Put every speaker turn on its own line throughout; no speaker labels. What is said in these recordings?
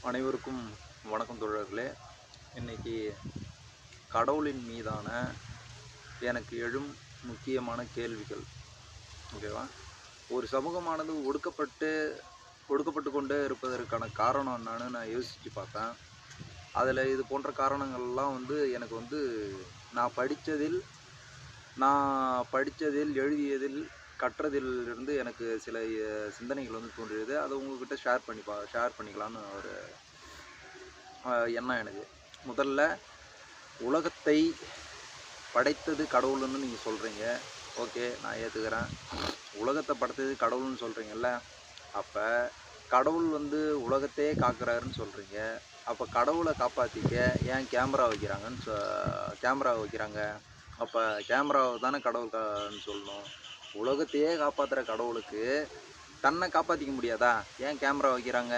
அனைவருக்கும் வணக்கம் தோழர்களே. இன்னைக்கு கடவுளின் மீதான எனக்கு எழும் முக்கியமான கேள்விகள். ஓகேவா? ஒரு சமூகமானது ஒடுக்கப்பட்டு கொண்டே இருப்பதற்கான காரணம் என்னன்னு நான் யோசித்து பார்த்தேன். அதில் இது போன்ற காரணங்கள்லாம் எனக்கு நான் படித்ததில் எழுதியதில் கற்றதிலிருந்து எனக்கு சில சிந்தனைகள் தோன்றியது. அதை உங்ககிட்ட ஷேர் பண்ணிக்கலான்னு ஒரு எண்ணம் எனக்கு. முதல்ல, உலகத்தை படைத்தது கடவுள்னு நீங்கள் சொல்கிறீங்க. ஓகே, நான் ஏற்றுக்கிறேன். உலகத்தை படைத்தது கடவுள்னு சொல்கிறீங்கல்ல, அப்போ கடவுள் உலகத்தையே காக்குறாருன்னு சொல்கிறீங்க. அப்போ கடவுளை காப்பாற்றிக்க ஏன் கேமரா வைக்கிறாங்க? அப்போ கேமராவை தானே கடவுள்னு சொல்லணும். உலகத்தையே காப்பாற்றுற கடவுளுக்கு தன்னை காப்பாற்றிக்க முடியாதா? ஏன் கேமரா வைக்கிறாங்க?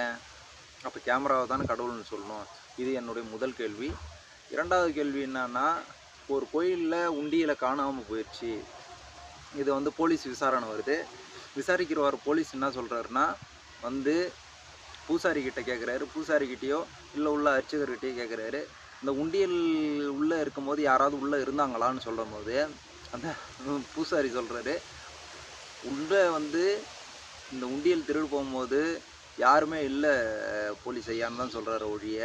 அப்போ கேமராவை தானே கடவுள்னு சொல்லணும். இது என்னுடைய முதல் கேள்வி. இரண்டாவது கேள்வி என்னன்னா, ஒரு கோயிலில் உண்டியலை காணாமல் போயிடுச்சு. இது போலீஸ் விசாரணை வருது. விசாரிக்கிறவர் போலீஸ் என்ன சொல்கிறாருன்னா, பூசாரிக்கிட்ட கேட்குறாரு. பூசாரிக்கிட்டேயோ இல்லை உள்ள அர்ச்சகர்கிட்டையோ கேட்குறாரு, இந்த உண்டியல் உள்ளே இருக்கும்போது யாராவது உள்ளே இருந்தாங்களான்னு சொல்லும் போது அந்த பூசாரி சொல்கிறாரு, உள்ளே இந்த உண்டியல் திருடு போகும்போது யாருமே இல்லை போலீஸ் ஐயான்னு தான் சொல்கிறாரு ஒழிய,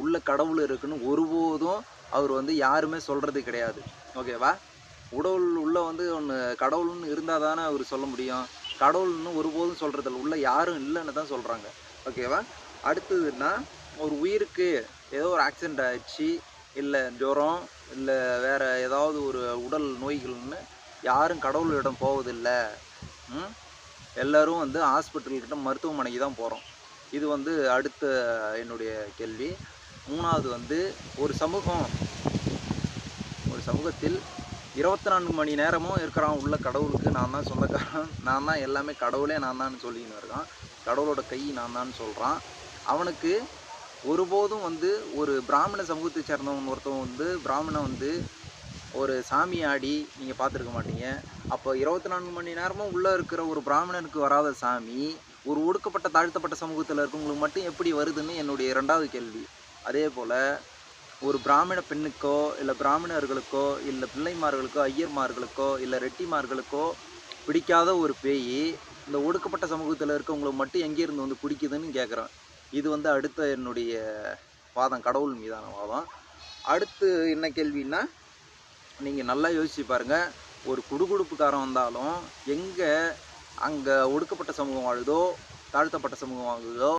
உள்ள கடவுள் இருக்குன்னு ஒருபோதும் அவர் யாருமே சொல்கிறது கிடையாது. ஓகேவா? உள்ள ஒன்று கடவுள்னு இருந்தால் தானே அவர் சொல்ல முடியும். கடவுள்னு ஒருபோதும் சொல்கிறதில்ல, உள்ள யாரும் இல்லைன்னு தான் சொல்கிறாங்க. ஓகேவா? அடுத்ததுன்னா, ஒரு உயிருக்கு ஏதோ ஒரு ஆக்சிடெண்ட் ஆகிடுச்சு, இல்லை ஜுரம், இல்லை வேறு ஏதாவது ஒரு உடல் நோய்கள்னு யாரும் கடவுளிடம் போவதில்லை. எல்லோரும் ஹாஸ்பிட்டல்கிட்ட மருத்துவமனைக்கு தான் போகிறோம். இது அடுத்த என்னுடைய கேள்வி. மூணாவது, ஒரு சமூகத்தில் 24 மணி நேரமும் இருக்கிறான் உள்ள கடவுளுக்கு நான் தான் சொந்தக்காரன், நான் தான் எல்லாமே, கடவுளே நான் தான் சொல்லின்னு இருக்கான். கடவுளோட கை நான் தான் சொல்கிறான். அவனுக்கு ஒருபோதும் ஒரு பிராமண சமூகத்தை சேர்ந்தவன் ஒருத்தவன் பிராமணன் ஒரு சாமி ஆடி நீங்கள் பார்த்துருக்க மாட்டீங்க. அப்போ 24 மணி நேரமும் உள்ளே இருக்கிற ஒரு பிராமணனுக்கு வராத சாமி ஒரு ஒடுக்கப்பட்ட தாழ்த்தப்பட்ட சமூகத்தில் இருக்கவங்களுக்கு மட்டும் எப்படி வருதுன்னு என்னுடைய இரண்டாவது கேள்வி. அதே போல் ஒரு பிராமண பெண்ணுக்கோ இல்லை பிராமணர்களுக்கோ இல்லை பிள்ளைமார்களுக்கோ ஐயர்மார்களுக்கோ இல்லை ரெட்டிமார்களுக்கோ பிடிக்காத ஒரு பேய் இந்த ஒடுக்கப்பட்ட சமூகத்தில் இருக்கவங்களுக்கு மட்டும் எங்கேருந்து பிடிக்குதுன்னு கேட்குறேன். இது அடுத்த என்னுடைய வாதம், கடவுள் மீதான வாதம். அடுத்து என்ன கேள்வின்னா, நீங்கள் நல்லா யோசிச்சு பாருங்கள். ஒரு குடுகுடுப்புக்காரன் வந்தாலும் அங்கே ஒடுக்கப்பட்ட சமூகம் வாழுதோ தாழ்த்தப்பட்ட சமூகம் வாழுதோ